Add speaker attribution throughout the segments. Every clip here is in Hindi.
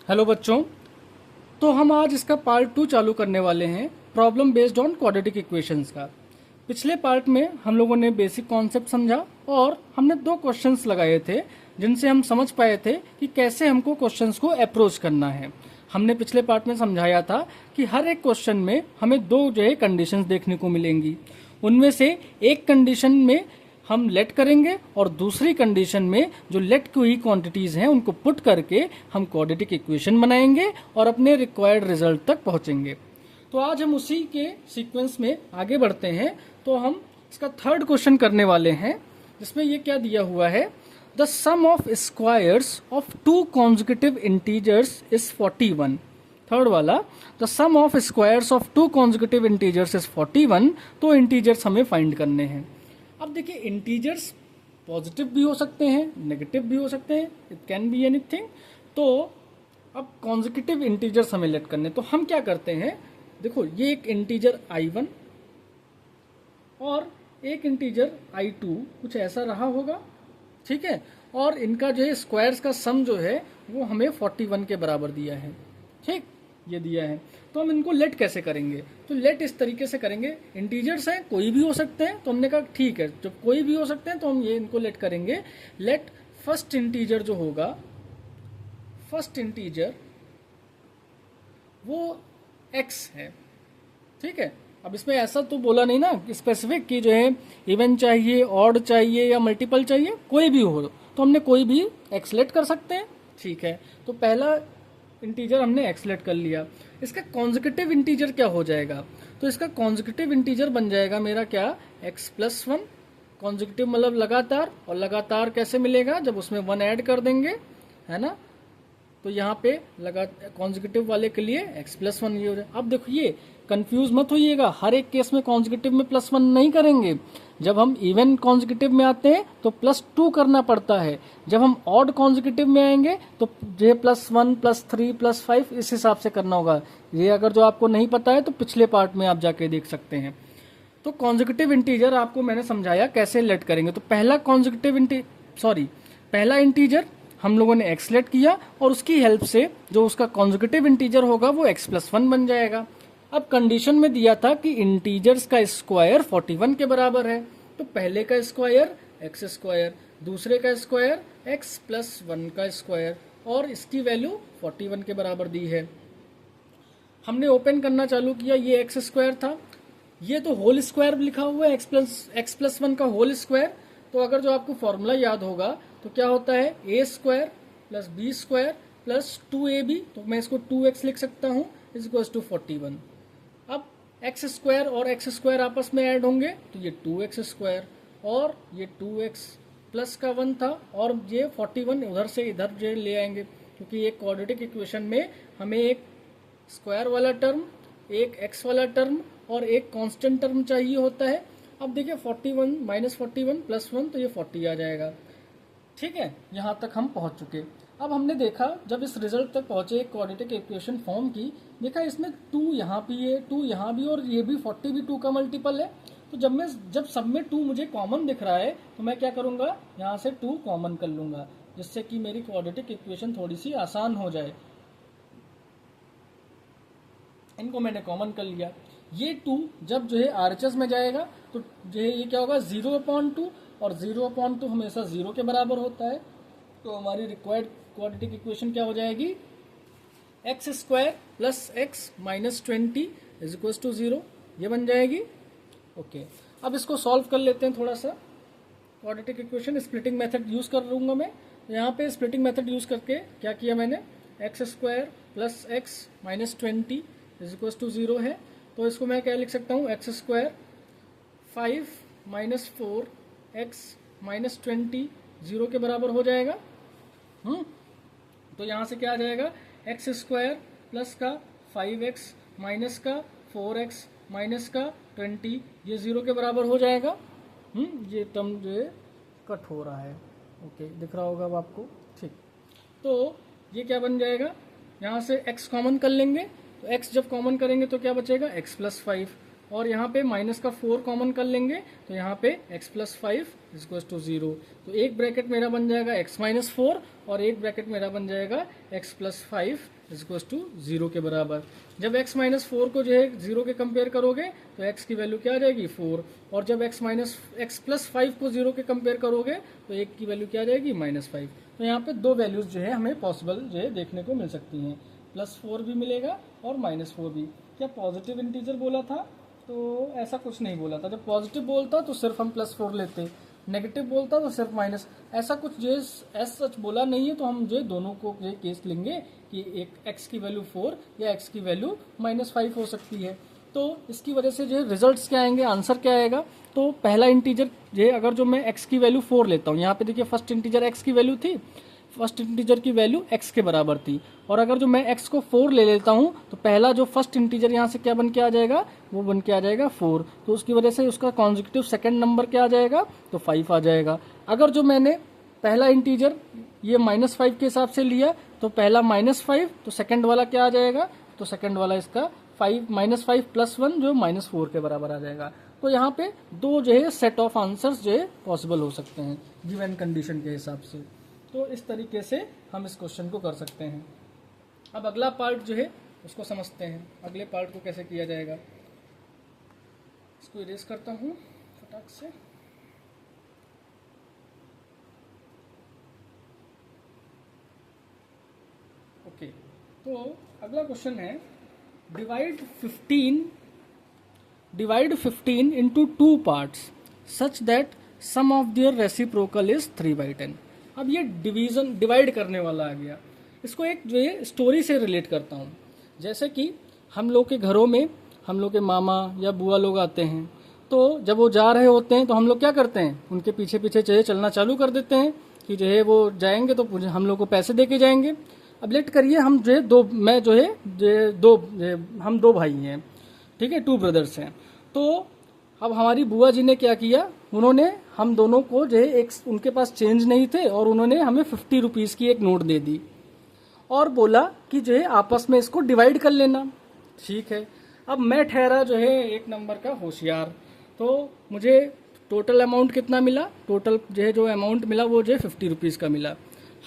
Speaker 1: हेलो बच्चों। तो हम आज इसका पार्ट 2 चालू करने वाले हैं, problem based on quadratic equations का। पिछले पार्ट में हम लोगों ने बेसिक कॉन्सेप्ट समझा और हमने 2 क्वेश्चंस लगाए थे जिनसे हम समझ पाए थे कि कैसे हमको क्वेश्चंस को अप्रोच करना है। हमने पिछले पार्ट में समझाया था कि हर एक क्वेश्चन में हमें 2 जो है कंडीशंस देखने को मिलेंगी। उनमें से एक कंडीशन में हम लेट करेंगे और दूसरी कंडीशन में जो लेट की हुई क्वांटिटीज हैं उनको पुट करके हम क्वाड्रेटिक इक्वेशन बनाएंगे और अपने रिक्वायर्ड रिजल्ट तक पहुंचेंगे। तो आज हम उसी के सीक्वेंस में आगे बढ़ते हैं। तो हम इसका थर्ड क्वेश्चन करने वाले हैं, जिसमें ये क्या दिया हुआ है, the sum of squares of 2 consecutive integers is 41। Third वाला, the sum of squares of 2 consecutive integers is 41। तो इंटीजर्स हमें फाइंड करने हैं। अब देखिए, इंटीजर्स पॉजिटिव भी हो सकते हैं, नेगेटिव भी हो सकते हैं, इट कैन बी एनीथिंग। तो अब कॉन्जिक्यूटिव इंटीजर्स हमें लेट करने, तो हम क्या करते हैं, देखो ये एक इंटीजर i1 और एक इंटीजर i2 कुछ ऐसा रहा होगा, ठीक है। और इनका जो है स्क्वायर्स का सम जो है वो हमें 41 के बराबर दिया है, ठीक, ये दिया है। तो हम इनको लेट कैसे करेंगे, तो लेट इस तरीके से करेंगे, इंटीजर्स हैं कोई भी हो सकते हैं, तो हमने कहा ठीक है जब कोई भी हो सकते हैं तो हम ये इनको लेट करेंगे। लेट फर्स्ट इंटीजर जो होगा, फर्स्ट इंटीजर वो x है, ठीक है। अब इसमें ऐसा तो बोला नहीं ना स्पेसिफिक कि जो है इवन चाहिए, ऑड चाहिए या मल्टीपल चाहिए, कोई भी हो तो हमने कोई भी x लेट कर सकते हैं, ठीक है। तो पहला इंटीजर हमने एक्सलेट कर लिया। इसका कॉन्जिक्यूटिव इंटीजर क्या हो जाएगा, तो इसका कॉन्जिक्यूटिव इंटीजर बन जाएगा मेरा क्या, x+1। कॉन्जिक्यूटिव मतलब लगातार, और लगातार कैसे मिलेगा, जब उसमें 1 ऐड कर देंगे, है ना। तो यहाँ पे लगा कॉन्जिक्यूटिव वाले के लिए x+1 ये हो जाए। अब देखो ये कंफ्यूज मत होइएगा, हर एक केस में कॉन्जिक्यूटिव में +1 नहीं करेंगे। जब हम इवन कॉन्जिक्यूटिव में आते हैं तो +2 करना पड़ता है। जब हम ऑड कॉन्जिक्यूटिव में आएंगे तो ये +1 +3 +5 इस हिसाब से करना होगा। ये अगर जो आपको नहीं पता है तो पिछले पार्ट में आप जाके देख सकते हैं। तो कॉन्जिक्यूटिव इंटीजर आपको मैंने समझाया कैसे लेट करेंगे। तो पहला इंटीजर हम लोगों ने x लेट किया और उसकी हेल्प से जो उसका कॉन्जिक्यूटिव इंटीजर होगा वो x+1 बन जाएगा। अब कंडीशन में दिया था कि इंटीजर्स का स्क्वायर 41 के बराबर है, तो पहले का स्क्वायर x², दूसरे का स्क्वायर x+1 का स्क्वायर, और इसकी वैल्यू 41 के बराबर दी है। हमने ओपन करना चालू किया, ये x² था, ये तो होल स्क्वायर लिखा हुआ है x+1 का होल स्क्वायर। तो अगर जो आपको फॉर्मूला याद होगा तो क्या होता है, a² + b² + 2ab, तो मैं इसको 2x लिख सकता हूँ = 41। अब x² और x² आपस में ऐड होंगे तो ये 2x² और ये 2x प्लस का 1 था, और ये 41 उधर से इधर जो ले आएंगे, क्योंकि एक क्वाड्रेटिक इक्वेशन में हमें एक स्क्वायर वाला टर्म, एक x वाला टर्म और एक कांस्टेंट टर्म चाहिए होता है। अब देखिए 41 - 41 + 1 तो ये 40 आ जाएगा, ठीक है। यहाँ तक हम पहुँच चुके। अब हमने देखा जब इस रिजल्ट तक पहुँचे, एक क्वाड्रेटिक इक्वेशन फॉर्म की, देखा इसमें 2 यहाँ भी है, 2 यहाँ भी, और ये भी 40 भी 2 का मल्टीपल है। तो जब सब में 2 मुझे कॉमन दिख रहा है तो मैं क्या करूँगा, यहाँ से 2 कॉमन कर लूँगा, जिससे कि मेरी क्वाड्रेटिक इक्वेशन थोड़ी सी आसान हो जाए। इनको मैंने कॉमन कर लिया। ये 2 जब जो है RHS में जाएगा तो जो है ये क्या होगा, 0/2, और 0/2 हमेशा 0 के बराबर होता है। तो हमारी रिक्वायर्ड क्वाड्रेटिक इक्वेशन क्या हो जाएगी, x² + x - 20 = 0, ये बन जाएगी, ओके। अब इसको सॉल्व कर लेते हैं थोड़ा सा। Quadratic equation splitting method use कर लूँगा मैं। यहाँ पे स्प्लिटिंग मेथड यूज़ करके क्या किया मैंने, x² + x - 20 = 0 है, तो इसको मैं क्या लिख सकता हूँ, x² 5 - 4x - 20 0 के बराबर हो जाएगा। तो यहाँ से क्या आ जाएगा, x² प्लस का 5x माइनस का 4x माइनस का 20, ये 0 के बराबर हो जाएगा। ये टर्म जो है कट हो रहा है, ओके, दिख रहा होगा अब आपको, ठीक। तो ये क्या बन जाएगा, यहाँ से x कॉमन कर लेंगे, तो x जब कॉमन करेंगे तो क्या बचेगा, x + 5, और यहाँ पे माइनस का 4 कॉमन कर लेंगे तो यहाँ पे x प्लस 5 इक्वल टू 0। तो एक ब्रैकेट मेरा बन जाएगा x माइनस 4 और एक ब्रैकेट मेरा बन जाएगा x प्लस 5 इक्वल टू 0 के बराबर। जब x माइनस 4 को जो है 0 के कंपेयर करोगे तो x की वैल्यू क्या आ जाएगी 4, और जब x प्लस 5 को 0 के कंपेयर करोगे तो 1 की वैल्यू क्या आ जाएगी -5। तो यहाँ पे दो वैल्यूज जो है हमें पॉसिबल जो है देखने को मिल सकती हैं, +4 भी मिलेगा और -4 भी। क्या पॉजिटिव इंटीजर बोला था? तो ऐसा कुछ नहीं बोला था। जब पॉजिटिव बोलता तो सिर्फ हम +4 लेते, नेगेटिव बोलता तो सिर्फ माइनस, ऐसा कुछ जो एस सच बोला नहीं है। तो हम जो दोनों को ये केस लेंगे कि एक x की वैल्यू 4 या x की वैल्यू -5 हो सकती है। तो इसकी वजह से जो रिजल्ट्स क्या आएंगे, आंसर क्या आएगा? तो पहला इंटीजर जो अगर जो मैं x की वैल्यू 4 लेता हूँ, यहाँ पे देखिए फर्स्ट इंटीजर x की वैल्यू थी, फर्स्ट इंटीजर की वैल्यू x के बराबर थी, और अगर जो मैं x को 4 ले लेता हूँ तो पहला जो फर्स्ट इंटीजर यहाँ से क्या बन के आ जाएगा, वो बन के आ जाएगा 4। तो उसकी वजह से उसका कॉन्जिक्यूटिव सेकंड नंबर क्या आ जाएगा, तो 5 आ जाएगा। अगर जो मैंने पहला इंटीजर ये -5 के हिसाब से लिया तो पहला -5, तो सेकंड वाला क्या आ जाएगा, तो सेकंड वाला इसका -5 + 1 जो -4 के बराबर आ जाएगा। तो यहाँ पे दो जो है सेट ऑफ आंसर्स जो है पॉसिबल हो सकते हैं गिवन कंडीशन के हिसाब से। तो इस तरीके से हम इस क्वेश्चन को कर सकते हैं। अब अगला पार्ट जो है उसको समझते हैं, अगले पार्ट को कैसे किया जाएगा। इसको इरेज करता हूँ फटाक से। ओके, तो अगला क्वेश्चन है divide 15 into 2 parts such that sum of their reciprocal is 3/10। अब ये डिवाइड करने वाला आ गया। इसको एक जो है स्टोरी से रिलेट करता हूँ। जैसे कि हम लोग के घरों में हम लोग के मामा या बुआ लोग आते हैं, तो जब वो जा रहे होते हैं तो हम लोग क्या करते हैं, उनके पीछे पीछे जो है चलना चालू कर देते हैं कि जो है वो जाएंगे तो हम लोग को पैसे दे के जाएंगे। अब लेट करिए हम जो है हम दो भाई हैं, ठीक है, 2 ब्रदर्स हैं। तो अब हमारी बुआ जी ने क्या किया, उन्होंने हम दोनों को जो है एक, उनके पास चेंज नहीं थे और उन्होंने हमें 50 रुपीज़ की एक नोट दे दी और बोला कि जो है आपस में इसको डिवाइड कर लेना। ठीक है, अब मैं ठहरा जो है एक नंबर का होशियार, तो मुझे टोटल अमाउंट कितना मिला, टोटल जो अमाउंट मिला वो जो है 50 रुपीज़ का मिला।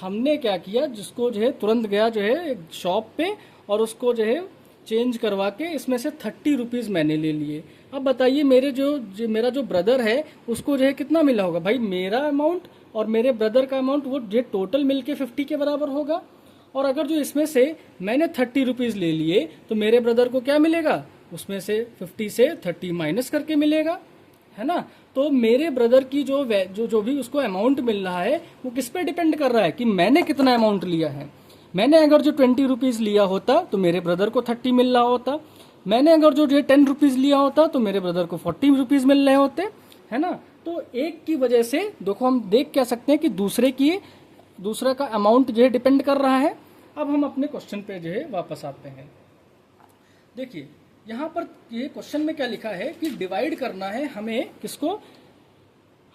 Speaker 1: हमने क्या किया, जिसको जो है तुरंत गया जो है एक शॉप पे और उसको जो है चेंज करवा के इसमें से 30 रुपीज़ मैंने ले लिए। अब बताइए मेरा जो ब्रदर है उसको जो है कितना मिला होगा? भाई मेरा अमाउंट और मेरे ब्रदर का अमाउंट वो जो टोटल मिलके 50 के बराबर होगा। और अगर जो इसमें से मैंने 30 रुपीज़ ले लिए तो मेरे ब्रदर को क्या मिलेगा, उसमें से 50 से 30 माइनस करके मिलेगा, है ना। तो मेरे ब्रदर की जो भी उसको अमाउंट मिल रहा है वो किस पे डिपेंड कर रहा है कि मैंने कितना अमाउंट लिया है। मैंने अगर जो 20 रुपीज़ लिया होता तो मेरे ब्रदर को 30 मिल रहा होता। मैंने अगर जो 10 रुपीज़ लिया होता तो मेरे ब्रदर को 40 रुपीज़ मिल रहे होते, है ना। तो एक की वजह से देखो हम देख क्या सकते हैं कि दूसरे का अमाउंट जो है डिपेंड कर रहा है। अब हम अपने क्वेश्चन पे जो है वापस आते हैं। देखिए यहाँ पर ये क्वेश्चन में क्या लिखा है कि डिवाइड करना है हमें किसको,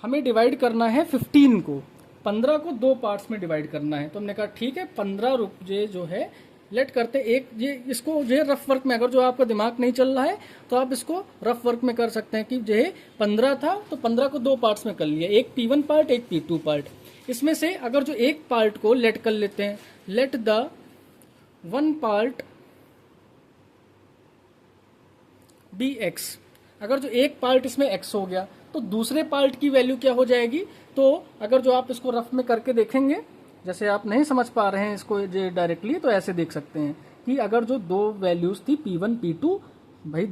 Speaker 1: हमें डिवाइड करना है 15 को, 15 को 2 पार्ट्स में डिवाइड करना है। तो हमने कहा ठीक है 15 रुपये जो है लेट करते एक ये इसको जो है रफ वर्क में, अगर जो आपका दिमाग नहीं चल रहा है तो आप इसको रफ वर्क में कर सकते हैं कि जो है 15 था तो 15 को 2 पार्ट्स में कर लिया, एक P1 पार्ट एक P2 पार्ट। इसमें से अगर जो एक पार्ट को लेट कर लेते हैं, let the 1 part be x, अगर जो एक पार्ट इसमें x हो गया तो दूसरे पार्ट की वैल्यू क्या हो जाएगी। तो अगर जो आप इसको रफ में करके देखेंगे, जैसे आप नहीं समझ पा रहे हैं इसको डायरेक्टली, तो ऐसे देख सकते हैं कि अगर जो 2 वैल्यूज थी P1 P2, भाई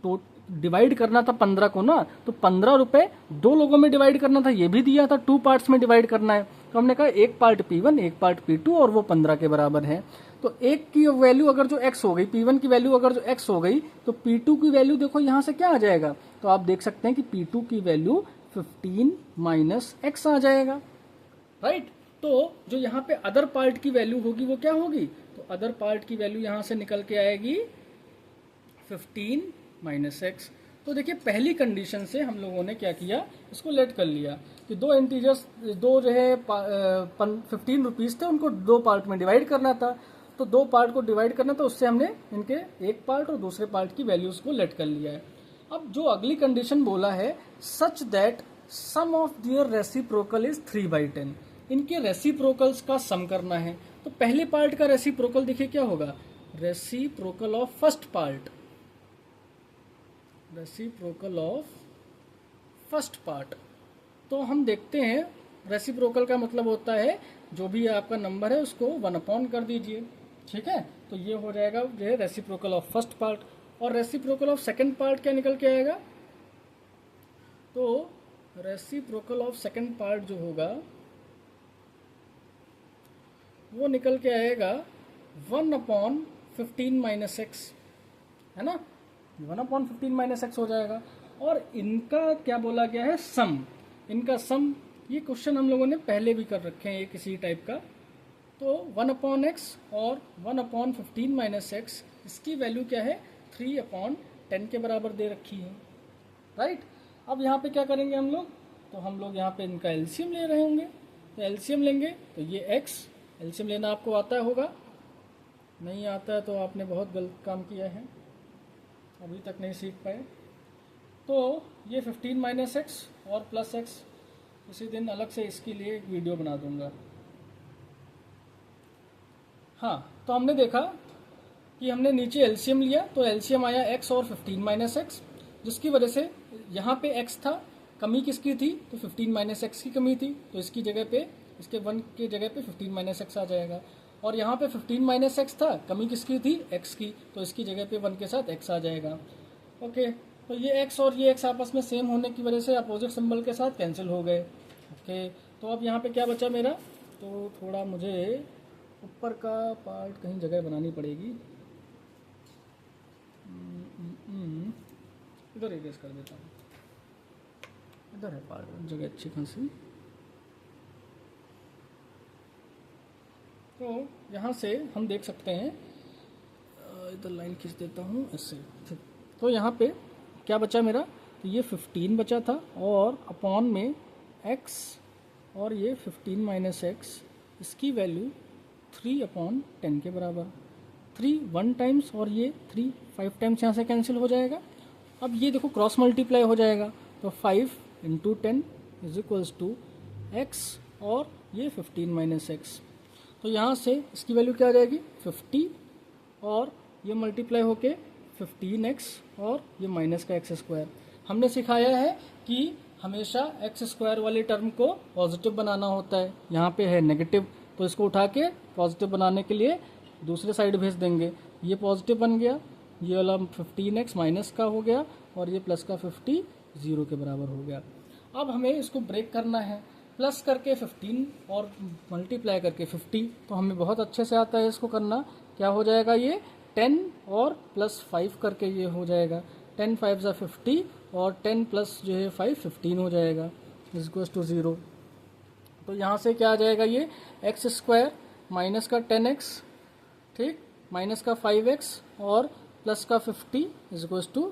Speaker 1: तो डिवाइड करना था 15 को ना, तो 15 रुपए 2 लोगों में डिवाइड करना था, ये भी दिया था 2 पार्ट्स में डिवाइड करना है। तो हमने कहा एक पार्ट P1 एक पार्ट P2 और वो 15 के बराबर है। तो एक की वैल्यू अगर जो x हो गई, P1 की वैल्यू अगर जो x हो गई तो P2 की वैल्यू देखो यहाँ से क्या आ जाएगा, तो आप देख सकते हैं कि P2 की वैल्यू 15 माइनस x आ जाएगा, राइट। तो जो यहाँ पे अदर पार्ट की वैल्यू होगी वो क्या होगी, तो अदर पार्ट की वैल्यू यहाँ से निकल के आएगी 15 माइनस x। तो देखिए पहली कंडीशन से हम लोगों ने क्या किया, इसको लेट कर लिया कि 2 इंटीजर्स, 2 जो है 15 रुपीज़ थे, उनको 2 पार्ट में डिवाइड करना था। तो 2 पार्ट को डिवाइड करना था, उससे हमने इनके एक पार्ट और दूसरे पार्ट की वैल्यूज को लेट कर लिया है। अब जो अगली कंडीशन बोला है, such that sum of their reciprocal is 3/10, इनके रेसिप्रोकल्स का सम करना है। तो पहले पार्ट का रेसिप्रोकल देखिए क्या होगा, reciprocal of first part, reciprocal of first part. तो हम देखते हैं, रेसिप्रोकल का मतलब होता है जो भी आपका नंबर है उसको 1 कर दीजिए, ठीक है। तो ये हो जाएगा जो है रेसिप्रोकल ऑफ फर्स्ट पार्ट। और रेसिप्रोकल ऑफ सेकंड पार्ट क्या निकल के आएगा, तो रेसिप्रोकल ऑफ सेकंड पार्ट जो होगा वो निकल के आएगा 1/15 - x, है ना, 1/15 - x हो जाएगा। और इनका क्या बोला गया है, सम, इनका सम, ये क्वेश्चन हम लोगों ने पहले भी कर रखे हैं ये किसी टाइप का। तो 1/x और 1/15 - x, इसकी वैल्यू क्या है, 3/10 के बराबर दे रखी है, राइट। अब यहाँ पे क्या करेंगे हम लोग, तो हम लोग यहाँ पे इनका एलसीएम ले रहे होंगे। तो एलसीएम लेंगे तो ये x, एलसीएम लेना आपको आता होगा, नहीं आता है तो आपने बहुत गलत काम किया है, अभी तक नहीं सीख पाए। तो ये 15 - x और +x, किसी दिन अलग से इसके लिए एक वीडियो बना दूंगा। हाँ, तो हमने देखा कि हमने नीचे एलसीएम लिया, तो एलसीएम आया x और 15 - x, जिसकी वजह से यहाँ पे x था, कमी किसकी थी, तो 15 - x की कमी थी, तो इसकी जगह पे, इसके 1 की जगह पे 15 - x आ जाएगा। और यहाँ पे 15 - x था, कमी किसकी थी, x की, तो इसकी जगह पे 1 के साथ x आ जाएगा। ओके, तो ये x और ये x आपस में सेम होने की वजह से अपोजिट सिंबल के साथ कैंसिल हो गए। ओके, तो अब यहाँ पे क्या बचा मेरा, तो थोड़ा मुझे ऊपर का पार्ट कहीं जगह बनानी पड़ेगी, इधर इरेज कर देता हूँ, इधर है पार्ट जगह अच्छी खासी। तो यहाँ से हम देख सकते हैं, इधर लाइन खींच देता हूँ ऐसे, ठीक। तो यहाँ पे क्या बचा मेरा, तो ये 15 बचा था और अपॉन में x और ये 15 - x, इसकी वैल्यू 3/10 के बराबर। 3 1 टाइम्स और ये 3 5 टाइम्स यहाँ से कैंसिल हो जाएगा। अब ये देखो क्रॉस मल्टीप्लाई हो जाएगा, तो 5 × 10 = x और ये 15 - x। तो यहाँ से इसकी वैल्यू क्या आ जाएगी, 50 और ये मल्टीप्लाई होके 15x और ये माइनस का x²। हमने सिखाया है कि हमेशा x² वाले टर्म को पॉजिटिव बनाना होता है, यहाँ पे है नेगेटिव, तो इसको उठा के पॉजिटिव बनाने के लिए दूसरे साइड भेज देंगे। ये पॉजिटिव बन गया, ये वाला 15x माइनस का हो गया और ये प्लस का 50 0 के बराबर हो गया। अब हमें इसको ब्रेक करना है, प्लस करके 15 और मल्टीप्लाई करके 50, तो हमें बहुत अच्छे से आता है इसको करना। क्या हो जाएगा, ये 10 और +5 करके ये हो जाएगा, 10 5 = 50 और 10 प्लस जो है 5 15 हो जाएगा, = 0। तो यहाँ से क्या आ जाएगा, ये x² माइनस का 10x, ठीक, माइनस का 5x और प्लस का 50 =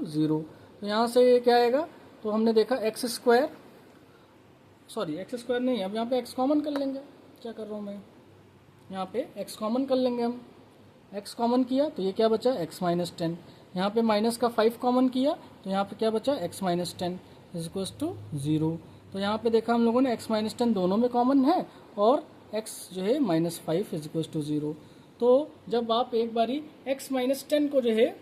Speaker 1: 0। तो यहाँ से ये क्या आएगा, तो हमने देखा x² नहीं, अब यहाँ पे x कॉमन कर लेंगे, क्या कर रहा हूँ मैं, यहाँ पे x कॉमन कर लेंगे हम। x कॉमन किया तो ये क्या बचा, x - 10। यहाँ पे माइनस का 5 कॉमन किया तो यहाँ पे क्या बचा, x - 10 = 0। तो यहाँ पे देखा हम लोगों ने x - 10 दोनों में कॉमन है और x जो है -5 = 0। तो जब आप एक बारी x - 10 को जो है,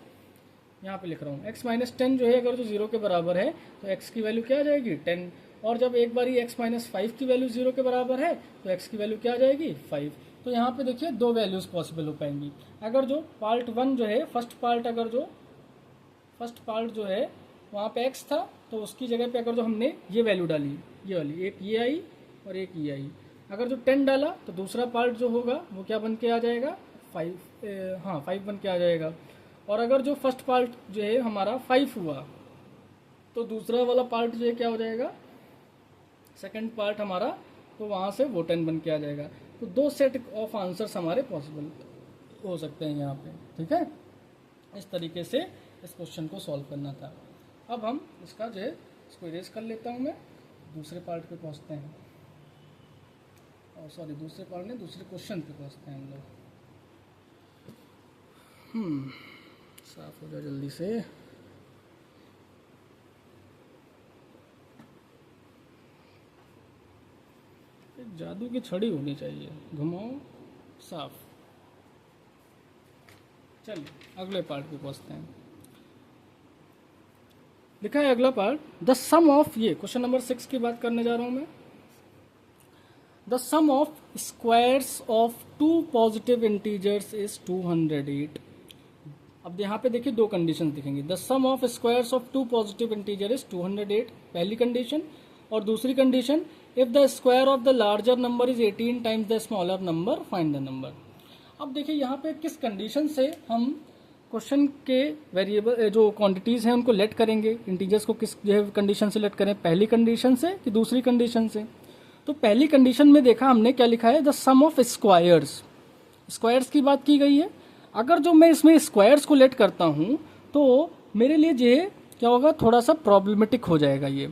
Speaker 1: यहाँ पे लिख रहा हूँ, x - 10 जो है अगर जो 0 के बराबर है तो x की वैल्यू क्या आ जाएगी, 10। और जब एक बारी x - 5 की वैल्यू 0 के बराबर है तो x की वैल्यू क्या आ जाएगी, 5। तो यहाँ पे देखिए दो वैल्यूज पॉसिबल हो पाएंगी। अगर जो पार्ट 1 जो है, फर्स्ट पार्ट जो है वहाँ पे x था, तो उसकी जगह पे अगर जो हमने ये वैल्यू डाली, ये वाली, एक ये आई और एक ये आई, अगर जो 10 डाला तो दूसरा पार्ट जो होगा वो क्या बन के आ जाएगा, 5 बन के आ जाएगा। और अगर जो फर्स्ट पार्ट जो है हमारा 5 हुआ तो दूसरा वाला पार्ट जो है क्या हो जाएगा, सेकंड पार्ट हमारा, तो वहाँ से वो 10 बन के आ जाएगा। तो दो सेट ऑफ आंसर्स हमारे पॉसिबल हो सकते हैं यहाँ पे, ठीक है। इस तरीके से इस क्वेश्चन को सॉल्व करना था। अब हम इसका जो है इसको इरेज कर लेता हूँ मैं, दूसरे पार्ट पे पहुँचते हैं, और सॉरी दूसरे पार्ट नहीं, दूसरे क्वेश्चन पे पहुँचते हैं हम लोग। साफ हो जाए जल्दी से। जादू की छड़ी होनी चाहिए, घुमाओ साफ। चलिए अगले पार्ट पे पहुंचते हैं। लिखा है अगला पार्ट, द सम ऑफ, ये क्वेश्चन नंबर 6 की बात करने जा रहा हूं मैं। The sum of squares of two positive integers is 208। अब यहाँ पे देखिए दो कंडीशन दिखेंगी। The sum of squares of two positive integer is 208, पहली कंडीशन। और दूसरी condition, if the square of the larger number is 18 times the smaller number, find the number. अब देखिए यहाँ पे किस कंडीशन से हम क्वेश्चन के वेरिएबल जो क्वांटिटीज हैं उनको लेट करेंगे, इंटीजर्स को किस कंडीशन से लेट करें, पहली कंडीशन से कि दूसरी कंडीशन से। तो पहली कंडीशन में देखा हमने क्या लिखा है, the sum of squares, squares की बात की गई है। अगर जो मैं इसमें स्क्वायर्स को लेट करता हूं तो मेरे लिए ये क्या होगा, थोड़ा सा प्रॉब्लमेटिक हो जाएगा ये।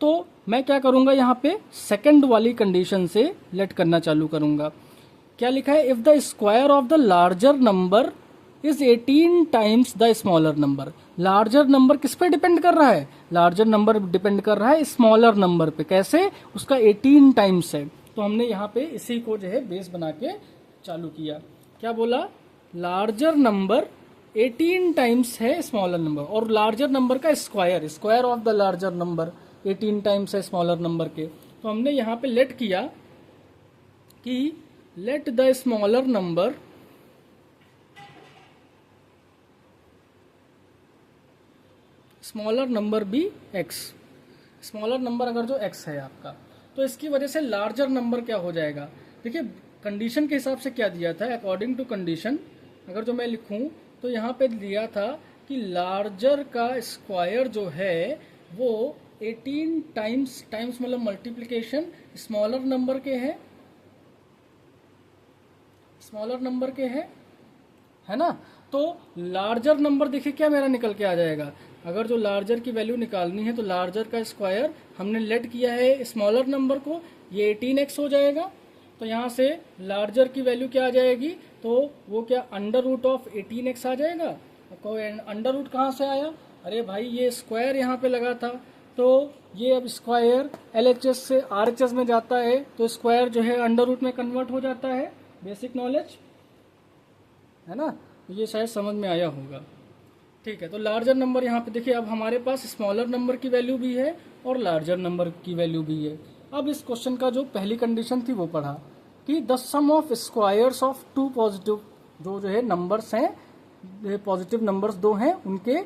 Speaker 1: तो मैं क्या करूंगा, यहाँ पे सेकंड वाली कंडीशन से लेट करना चालू करूंगा। क्या लिखा है, if the square of the larger number is 18 times the smaller number. Larger number किस पे डिपेंड कर रहा है, लार्जर नंबर डिपेंड कर रहा है स्मॉलर नंबर पे। कैसे, उसका 18 टाइम्स है। तो हमने यहाँ पे इसी को जो है बेस बना के चालू किया। क्या बोला, लार्जर नंबर 18 टाइम्स है स्मॉलर नंबर, और लार्जर नंबर का square, square of the larger number 18 times है स्मॉलर नंबर के। तो हमने यहाँ पे लेट किया कि let the smaller number be x। Smaller number अगर जो x है आपका, तो इसकी वजह से लार्जर नंबर क्या हो जाएगा। देखिए कंडीशन के हिसाब से क्या दिया था, अकॉर्डिंग टू कंडीशन अगर जो मैं लिखूं तो यहाँ पे दिया था कि लार्जर का स्क्वायर जो है वो 18 टाइम्स, टाइम्स मतलब मल्टीप्लिकेशन स्मॉलर नंबर के हैं, स्मॉलर नंबर के हैं, है ना। तो लार्जर नंबर देखिए क्या मेरा निकल के आ जाएगा। अगर जो लार्जर की वैल्यू निकालनी है तो लार्जर का स्क्वायर हमने लेट किया है स्मॉलर नंबर को, ये 18x हो जाएगा। तो यहाँ से लार्जर की वैल्यू क्या आ जाएगी, तो वो क्या अंडर रूट ऑफ 18x आ जाएगा। अंडर रूट कहाँ से आया, अरे भाई ये स्क्वायर यहाँ पे लगा था, तो ये अब स्क्वायर LHS से RHS में जाता है, तो स्क्वायर जो है अंडर रूट में कन्वर्ट हो जाता है। बेसिक नॉलेज है ना, ये शायद समझ में आया होगा। ठीक है, तो लार्जर नंबर यहाँ पे देखिए, अब हमारे पास स्मॉलर नंबर की वैल्यू भी है और लार्जर नंबर की वैल्यू भी है। अब इस क्वेश्चन का जो पहली कंडीशन थी वो पढ़ा कि the sum of squares of two positive, जो है नंबर्स हैं, पॉजिटिव नंबर्स दो हैं, उनके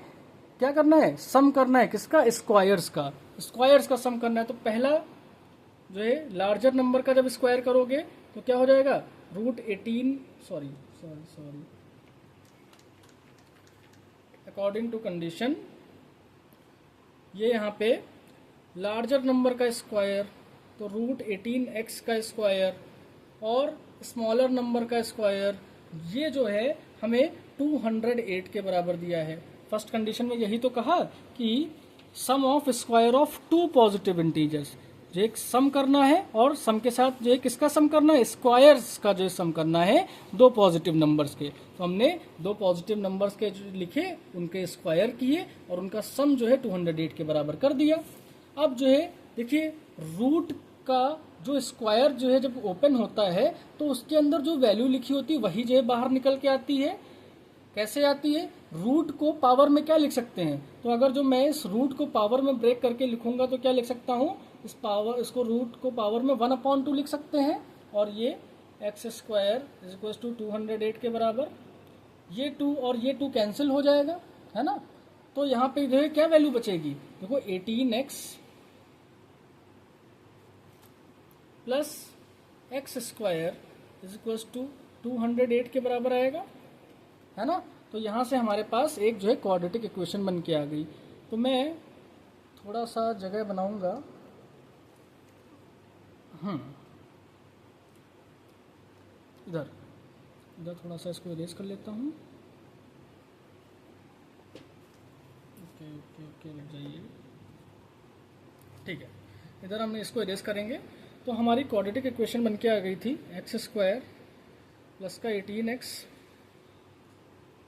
Speaker 1: क्या करना है, सम करना है। किसका, स्क्वायर्स का, स्क्वायर्स का सम करना है। तो पहला जो है लार्जर नंबर का जब स्क्वायर करोगे तो क्या हो जाएगा, root 18, sorry according to condition, ये यहाँ पे लार्जर नंबर का स्क्वायर तो रूट 18x का स्क्वायर और स्मॉलर नंबर का स्क्वायर, ये जो है हमें 208 के बराबर दिया है। फर्स्ट कंडीशन में यही तो कहा कि sum of square of two positive integers, जो एक सम करना है और सम के साथ जो किसका सम करना है, स्क्वायर्स का जो सम करना है दो पॉजिटिव नंबर्स के। तो हमने दो पॉजिटिव नंबर्स के जो लिखे उनके स्क्वायर किए और उनका सम जो है 208 के बराबर कर दिया। अब जो है देखिए रूट का जो स्क्वायर जो है जब ओपन होता है तो उसके अंदर जो वैल्यू लिखी होती है वही जो है बाहर निकल के आती है। कैसे आती है, रूट को पावर में क्या लिख सकते हैं, तो अगर जो मैं इस रूट को पावर में ब्रेक करके लिखूंगा तो क्या लिख सकता हूँ, इसको रूट को पावर में 1/2 लिख सकते हैं, और ये x square is equal to 208 के बराबर। ये 2 और ये 2 कैंसिल हो जाएगा, है ना। तो यहाँ पे जो है क्या वैल्यू बचेगी, देखो 18x plus x square is equal to 208 के बराबर आएगा, है ना। तो यहाँ से हमारे पास एक जो है क्वाड्रेटिक इक्वेशन बन के आ गई। तो मैं थोड़ा सा जगह बनाऊंगा, इधर थोड़ा सा इसको इरेज कर लेता हूँ। ओके लग जाइए, ठीक है। इधर हमने इसको इरेज करेंगे तो हमारी क्वाड्रेटिक इक्वेशन बन के आ गई थी एक्स स्क्वायर प्लस का 18x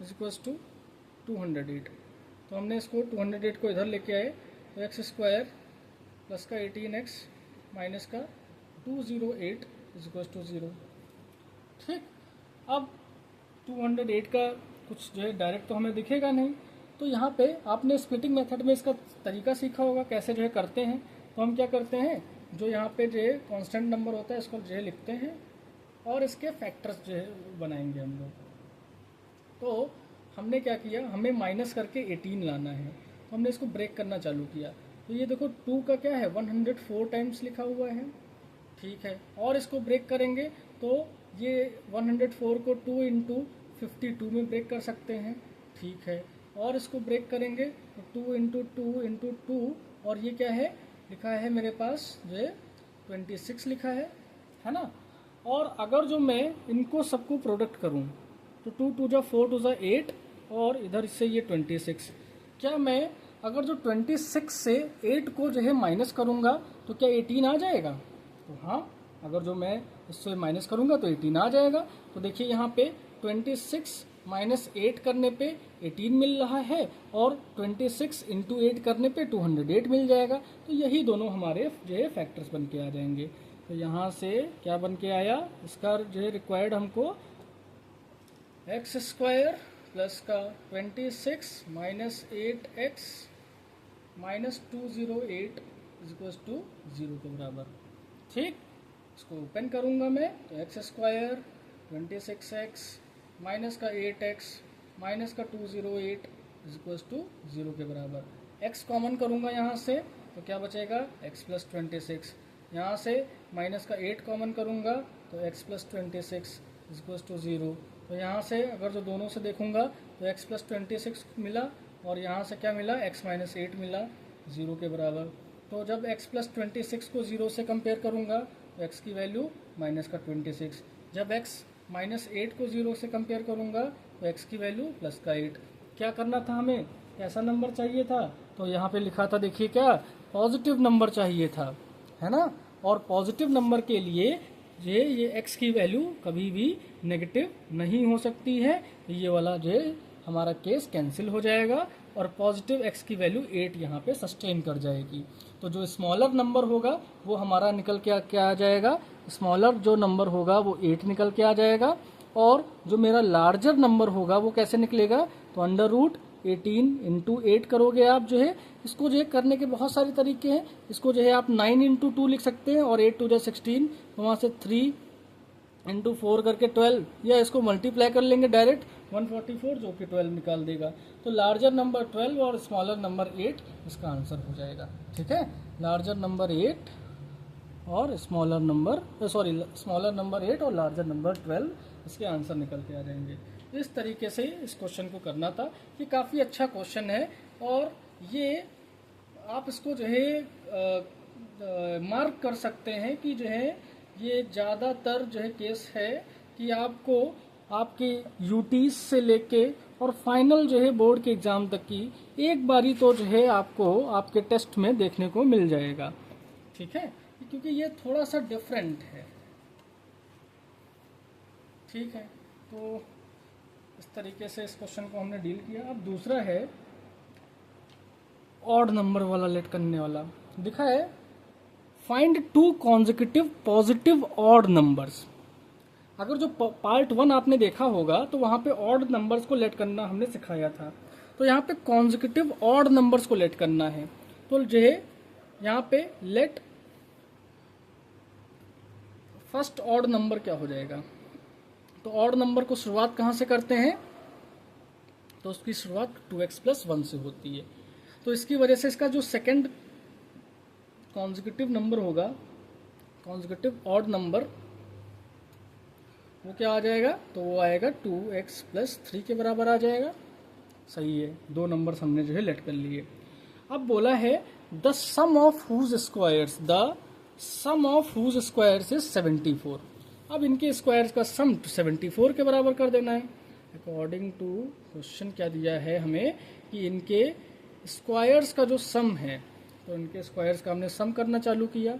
Speaker 1: इज इक्वल टू 208। तो हमने इसको 208 को इधर लेके आए तो एक्स स्क्वायर प्लस का 18x माइनस का 208 इज इक्वल टू 0। ठीक, अब 208 का कुछ जो है डायरेक्ट तो हमें दिखेगा नहीं, तो यहाँ पे आपने स्प्लिटिंग मेथड में इसका तरीका सीखा होगा कैसे जो है करते हैं। तो हम क्या करते हैं, जो यहाँ पे जो है कांस्टेंट नंबर होता है इसको जो है लिखते हैं और इसके फैक्टर्स जो है बनाएंगे हम लोग। तो हमने क्या किया, हमें माइनस करके 18 लाना है, तो हमने इसको ब्रेक करना चालू किया। तो ये देखो 2 का क्या है 104 टाइम्स लिखा हुआ है, ठीक है। और इसको ब्रेक करेंगे तो ये 104 को 2 इंटू 52 में ब्रेक कर सकते हैं, ठीक है। और इसको ब्रेक करेंगे तो 2 इंटू 2 इंटू 2, और ये क्या है लिखा है मेरे पास जो है 26 लिखा है ना। और अगर जो मैं इनको सबको प्रोडक्ट करूं तो 2 2 जा 4 2 जा 8 और इधर इससे ये 26, क्या मैं अगर जो 26 से 8 को जो है माइनस करूंगा तो क्या 18 आ जाएगा? तो हाँ, अगर जो मैं इससे माइनस करूंगा तो 18 आ जाएगा। तो देखिए यहाँ पे 26 माइनस 8 करने पे 18 मिल रहा है और 26 इंटू 8 करने पे 208 मिल जाएगा। तो यही दोनों हमारे जो है फैक्टर्स बन के आ जाएंगे। तो यहाँ से क्या बन के आया, इसका जो है रिक्वायर्ड हमको एक्स स्क्वायर प्लस का 26 minus 8x minus 208 is equal to 0 के बराबर। ठीक, इसको ओपन करूंगा मैं तो एक्स स्क्वायर 26x माइनस का 8x माइनस का 208 इज इक्वल टू 0 के बराबर। x कॉमन करूंगा यहाँ से तो क्या बचेगा x प्लस 26, यहाँ से माइनस का 8 कॉमन करूंगा तो x plus 26 is equal to 0। तो यहाँ से अगर जो दोनों से देखूंगा तो x प्लस 26 मिला और यहाँ से क्या मिला x माइनस 8 मिला 0 के बराबर। तो जब x प्लस 26 को 0 से कंपेयर करूंगा तो x की वैल्यू माइनस का 26, जब x माइनस 8 को 0 से कंपेयर करूंगा तो x की वैल्यू प्लस का 8। क्या करना था हमें, कैसा नंबर चाहिए था? तो यहाँ पे लिखा था देखिए क्या, पॉजिटिव नंबर चाहिए था, है ना। और पॉजिटिव नंबर के लिए ये x की वैल्यू कभी भी नेगेटिव नहीं हो सकती है। ये वाला जो है हमारा केस कैंसिल हो जाएगा और पॉजिटिव x की वैल्यू 8 यहाँ पे सस्टेन कर जाएगी। तो जो स्मॉलर नंबर होगा वो हमारा निकल के क्या आ जाएगा, स्मॉलर जो नंबर होगा वो 8 निकल के आ जाएगा। और जो मेरा लार्जर नंबर होगा वो कैसे निकलेगा, तो अंडर रूट 18 इंटू 8 करोगे आप जो है। इसको जो है करने के बहुत सारे तरीके हैं। इसको जो है आप 9 इंटू 2 लिख सकते हैं और 8 2 जा 16, तो वहाँ से 3 इंटू 4 करके 12, या इसको मल्टीप्लाई कर लेंगे डायरेक्ट 144 जो कि 12 निकाल देगा। तो लार्जर नंबर 12 और स्मॉलर नंबर 8 इसका आंसर हो जाएगा। ठीक है, लार्जर नंबर 8 और स्मॉलर नंबर स्मॉलर नंबर 8 और लार्जर नंबर 12 इसके आंसर निकल के आ जाएंगे। इस तरीके से इस क्वेश्चन को करना था। ये काफ़ी अच्छा क्वेश्चन है और ये आप इसको जो है मार्क कर सकते हैं कि जो है ये ज़्यादातर जो है केस है कि आपको आपके यूटीज से लेके और फाइनल जो है बोर्ड के एग्ज़ाम तक की एक बारी तो जो है आपको आपके टेस्ट में देखने को मिल जाएगा। ठीक है, क्योंकि ये थोड़ा सा डिफरेंट है। ठीक है, तो इस तरीके से इस क्वेश्चन को हमने डील किया। अब दूसरा है ऑड नंबर वाला लेट करने वाला। दिखा है find 2 consecutive positive odd numbers. अगर जो पार्ट 1 आपने देखा होगा तो वहां पे ऑड नंबर्स को लेट करना हमने सिखाया था। तो यहाँ पे कॉन्जिक्यूटिव ऑड नंबर्स को लेट करना है। तो जो है यहाँ पे लेट फर्स्ट ऑड नंबर क्या हो जाएगा, तो ऑड नंबर को शुरुआत कहाँ से करते हैं, तो उसकी शुरुआत 2x प्लस 1 से होती है। तो इसकी वजह से इसका जो सेकंड कॉन्जिक्यूटिव नंबर होगा, कॉन्जिक्यूटिव ऑड नंबर, वो क्या आ जाएगा, तो वो आएगा 2x प्लस 3 के बराबर आ जाएगा। सही है, 2 नंबर्स हमने जो है लेट कर लिए। अब बोला है the sum of whose squares, the sum of whose squares is 74। अब इनके स्क्वायर्स का सम 74 के बराबर कर देना है। अकॉर्डिंग टू क्वेश्चन क्या दिया है हमें कि इनके स्क्वायर्स का जो सम है, तो इनके स्क्वायर्स का हमने सम करना चालू किया।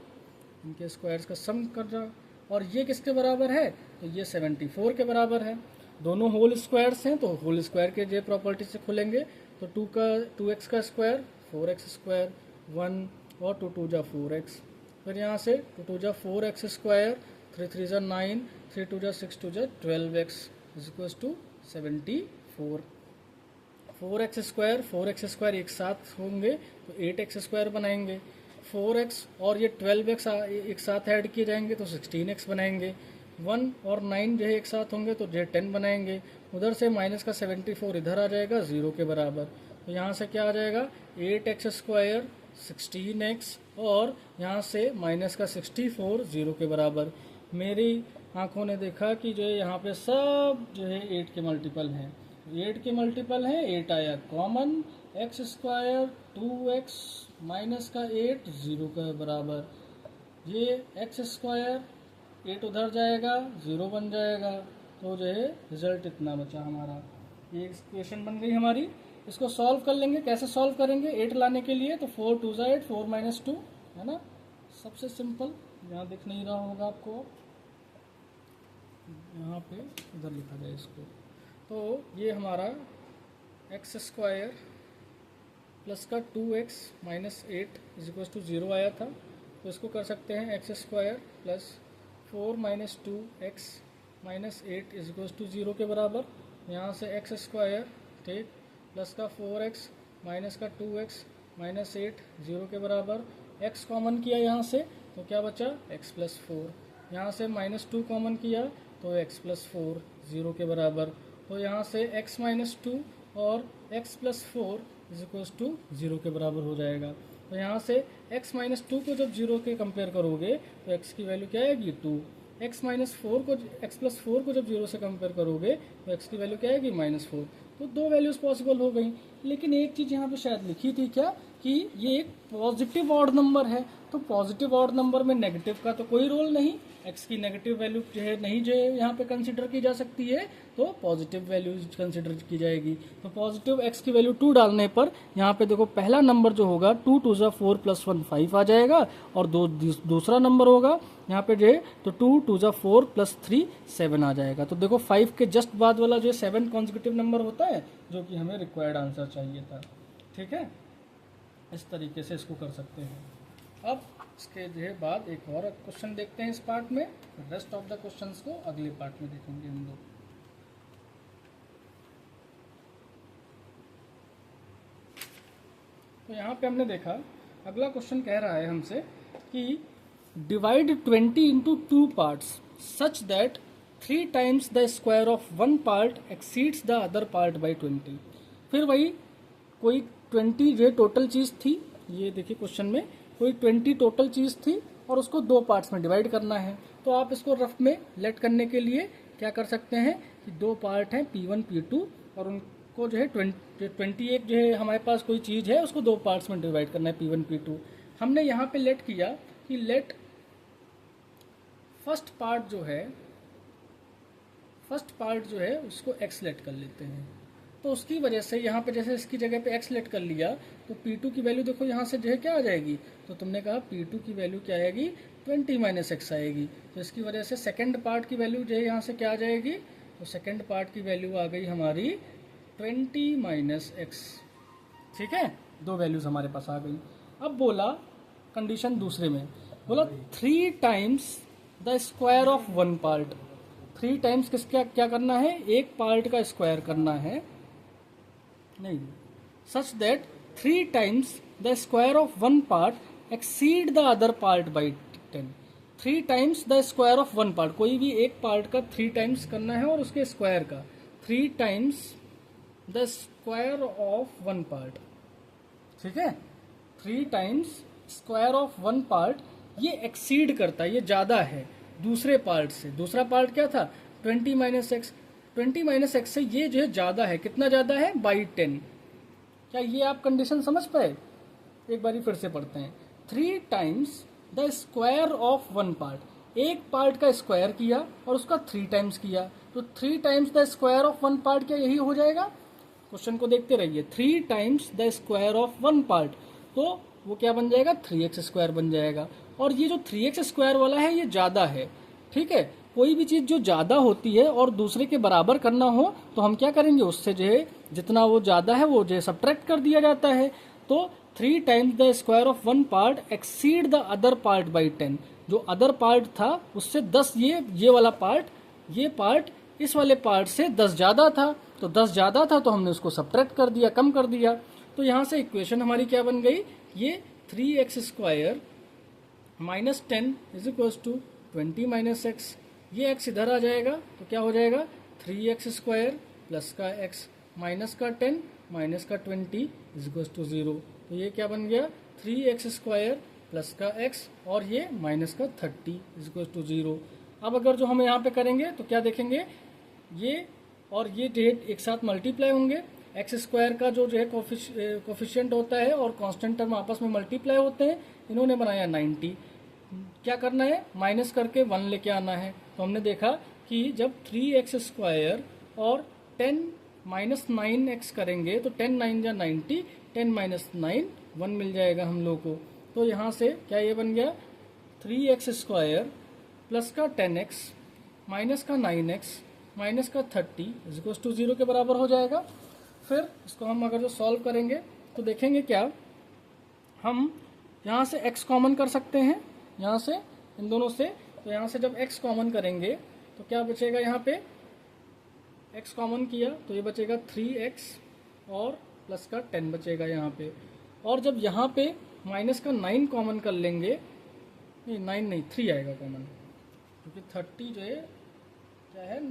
Speaker 1: इनके स्क्वायर्स का सम कर रहा, और ये किसके बराबर है, तो ये 74 के बराबर है। दोनों होल स्क्वायर्स हैं तो होल स्क्वायर के जे प्रॉपर्टी से खुलेंगे। तो 2x का स्क्वायर 4x स्क्वायर 1 और 2 2 जा 4x, फिर यहाँ से 2 टू जा 4x², 3 3 जा 9, 3 2 जा 6 2 जा 12x is equal to 74। 4x² एक साथ होंगे तो 8x² बनाएंगे। 4x और ये 12x एक साथ ऐड किए जाएंगे तो 16x बनाएंगे। 1 और 9 जो है एक साथ होंगे तो जो 10 बनाएंगे। उधर से माइनस का 74 इधर आ जाएगा 0 के बराबर। तो यहाँ से क्या आ जाएगा 8x², 16x और यहाँ से माइनस का 64 0 के बराबर। मेरी आंखों ने देखा कि जो है यहाँ पे सब जो है 8 के मल्टीपल हैं। 8 के मल्टीपल है 8 आया कॉमन, x² 2x माइनस का 8 0 के बराबर। ये x² 8 उधर जाएगा 0 बन जाएगा। तो जो है रिजल्ट इतना बचा हमारा। ये इक्वेशन बन गई हमारी। इसको सॉल्व कर लेंगे। कैसे सॉल्व करेंगे 8 लाने के लिए? तो 4 2 8, 4 - 2 है ना, सबसे सिंपल। यहाँ दिख नहीं रहा होगा आपको, यहाँ पे इधर लिखा जाए इसको। तो ये हमारा x² प्लस का 2x minus 8 is equal to 0 आया था। तो इसको कर सकते हैं x² plus 4 - 2x minus 8 is equal to 0 के बराबर। यहाँ से x² ठीक प्लस का 4x माइनस का 2x माइनस 8 0 के बराबर। x कॉमन किया यहाँ से तो क्या बचा x प्लस 4। यहाँ से -2 कॉमन किया तो x प्लस 4 0 के बराबर। तो यहाँ से x - 2 और x plus 4 is equal to 0 के बराबर हो जाएगा। तो यहाँ से x - 2 को जब 0 के कंपेयर करोगे तो x की वैल्यू क्या आएगी 2। x प्लस 4 को जब 0 से कंपेयर करोगे तो x की वैल्यू क्या आएगी -4। तो दो वैल्यूज पॉसिबल हो गई। लेकिन एक चीज़ यहाँ पे शायद लिखी थी क्या कि ये एक पॉजिटिव ऑड नंबर है। तो पॉजिटिव ऑड नंबर में नेगेटिव का तो कोई रोल नहीं, x की नेगेटिव वैल्यू जो है नहीं जो है यहाँ पे कंसिडर की जा सकती है, तो पॉजिटिव वैल्यू कंसिडर की जाएगी। तो पॉजिटिव x की वैल्यू 2 डालने पर यहाँ पे देखो पहला नंबर जो होगा 2 2 जा 4 प्लस 1 5 आ जाएगा। और दूसरा नंबर होगा यहाँ पे जो है तो 2 2 जा 4 प्लस 3 7 आ जाएगा। तो देखो 5 के जस्ट बाद वाला जो 7 कॉन्जिक्यूटिव नंबर होता है जो कि हमें रिक्वायर्ड आंसर चाहिए था। ठीक है, इस तरीके से इसको कर सकते हैं। अब इसके जो है बाद एक और क्वेश्चन देखते हैं इस पार्ट में। रेस्ट ऑफ द क्वेश्चंस को अगले पार्ट में देखेंगे हम लोग। तो यहाँ पे हमने देखा अगला क्वेश्चन कह रहा है हमसे कि divide 20 into 2 parts such that 3 times the square of one part exceeds the other part by 20। फिर वही कोई 20 जो टोटल चीज़ थी, ये देखिए क्वेश्चन में कोई 20 टोटल चीज़ थी और उसको 2 पार्ट्स में डिवाइड करना है। तो आप इसको रफ में लेट करने के लिए क्या कर सकते हैं कि 2 पार्ट हैं P1 P2 और उनको जो है 21 जो है हमारे पास कोई चीज़ है उसको 2 पार्ट्स में डिवाइड करना है P1 P2। हमने यहाँ पे लेट किया कि लेट फर्स्ट पार्ट जो है उसको x लेट कर लेते हैं। तो उसकी वजह से यहाँ पे जैसे इसकी जगह पे x लेट कर लिया तो P2 की वैल्यू देखो यहाँ से जो है क्या आ जाएगी। तो तुमने कहा P2 की वैल्यू क्या आएगी 20 - x आएगी। तो इसकी वजह से सेकंड पार्ट की वैल्यू जो है यहाँ से क्या आ जाएगी। तो सेकंड पार्ट की वैल्यू आ गई हमारी 20 - x। ठीक है, 2 वैल्यूज हमारे पास आ गई। अब बोला कंडीशन दूसरे में बोला 3 times the square of one part. 3 times किसका क्या करना है, एक पार्ट का स्क्वायर करना है, नहीं, such that 3 times the square of one part exceed the other part by 10। 3 times the square of one part, कोई भी एक पार्ट का 3 टाइम्स करना है और उसके स्क्वायर का 3 times the square of one part. ठीक है, 3 times square of one part ये एक्सीड करता है, ये ज़्यादा है दूसरे पार्ट से। दूसरा पार्ट क्या था 20 - x। 20 - x से ये जो है ज़्यादा है, कितना ज़्यादा है बाई 10। क्या ये आप कंडीशन समझ पाए? एक बारी फिर से पढ़ते हैं। 3 times the square of one part, एक पार्ट का स्क्वायर किया और उसका 3 टाइम्स किया। तो 3 times the square of one part क्या यही हो जाएगा? क्वेश्चन को देखते रहिए। 3 times the square of one part, तो वो क्या बन जाएगा 3x² बन जाएगा। और ये जो 3x² वाला है ये ज़्यादा है। ठीक है, कोई भी चीज़ जो ज़्यादा होती है और दूसरे के बराबर करना हो तो हम क्या करेंगे, उससे जो है जितना वो ज़्यादा है वो जो है सब्ट्रैक्ट कर दिया जाता है। तो 3 times the square of one part exceed the other part by 10। जो अदर पार्ट था उससे 10 ये वाला पार्ट, ये पार्ट इस वाले पार्ट से 10 ज़्यादा था, तो 10 ज़्यादा था तो हमने उसको सब्ट्रैक्ट कर दिया, कम कर दिया। तो यहाँ से इक्वेशन हमारी क्या बन गई, ये 3x square minus 10 is equal to 20 minus x. ये x इधर आ जाएगा तो क्या हो जाएगा 3x स्क्वायर प्लस का x माइनस का 10 माइनस का 20 इज इक्वल टू 0। तो ये क्या बन गया 3x स्क्वायर प्लस का x और ये माइनस का 30 इज इक्वल टू 0। अब अगर जो हम यहाँ पे करेंगे तो क्या देखेंगे, ये और ये डेट एक साथ मल्टीप्लाई होंगे। एक्स स्क्वायर का जो है कोफिशिएंट होता है और कांस्टेंट टर्म आपस में मल्टीप्लाई होते हैं। इन्होंने बनाया 90। क्या करना है, माइनस करके 1 लेके आना है। तो हमने देखा कि जब 3x स्क्वायर और 10 माइनस 9x करेंगे तो 10 9 या 90, 10 माइनस 9 1 मिल जाएगा हम लोग को। तो यहाँ से क्या ये बन गया 3x स्क्वायर प्लस का 10x माइनस का 9x माइनस का 30 इज इक्वल टू 0 के बराबर हो जाएगा। फिर इसको हम अगर जो सॉल्व करेंगे तो देखेंगे क्या, हम यहाँ से x कॉमन कर सकते हैं, यहाँ से इन दोनों से। तो यहाँ से जब x कॉमन करेंगे तो क्या बचेगा, यहाँ पे x कॉमन किया तो ये बचेगा 3x और प्लस का 10 बचेगा यहाँ पे। और जब यहाँ पे माइनस का 9 कॉमन कर लेंगे, नहीं 9 नहीं 3 आएगा कॉमन, क्योंकि 30 जो है क्या है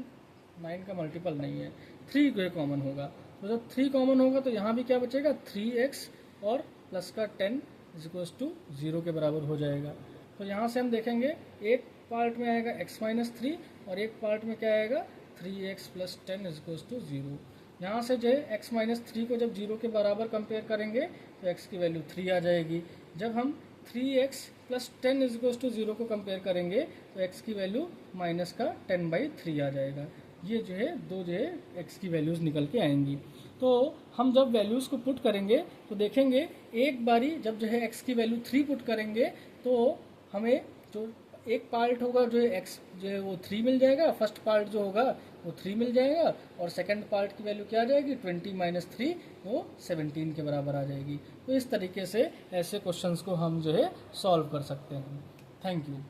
Speaker 1: 9 का मल्टीपल नहीं है, 3 जो है कॉमन होगा। तो जब 3 कॉमन होगा तो यहाँ भी क्या बचेगा 3x और प्लस का 10 इज इक्वल टू 0 के बराबर हो जाएगा। तो यहाँ से हम देखेंगे एक पार्ट में आएगा x माइनस 3 और एक पार्ट में क्या आएगा 3x plus 10 is equal to 0। यहाँ से जो है x माइनस 3 को जब 0 के बराबर कंपेयर करेंगे तो x की वैल्यू 3 आ जाएगी। जब हम 3x plus 10 is equal to 0 को कंपेयर करेंगे तो x की वैल्यू माइनस का 10/3 आ जाएगा। ये जो है दो जो है x की वैल्यूज़ निकल के आएंगी। तो हम जब वैल्यूज़ को पुट करेंगे तो देखेंगे एक बारी जब जो है x की वैल्यू 3 पुट करेंगे तो हमें जो एक पार्ट होगा जो है x जो है वो 3 मिल जाएगा, फर्स्ट पार्ट जो होगा वो 3 मिल जाएगा, और सेकंड पार्ट की वैल्यू क्या आ जाएगी 20 माइनस 3 वो 17 के बराबर आ जाएगी। तो इस तरीके से ऐसे क्वेश्चंस को हम जो है सॉल्व कर सकते हैं। Thank you.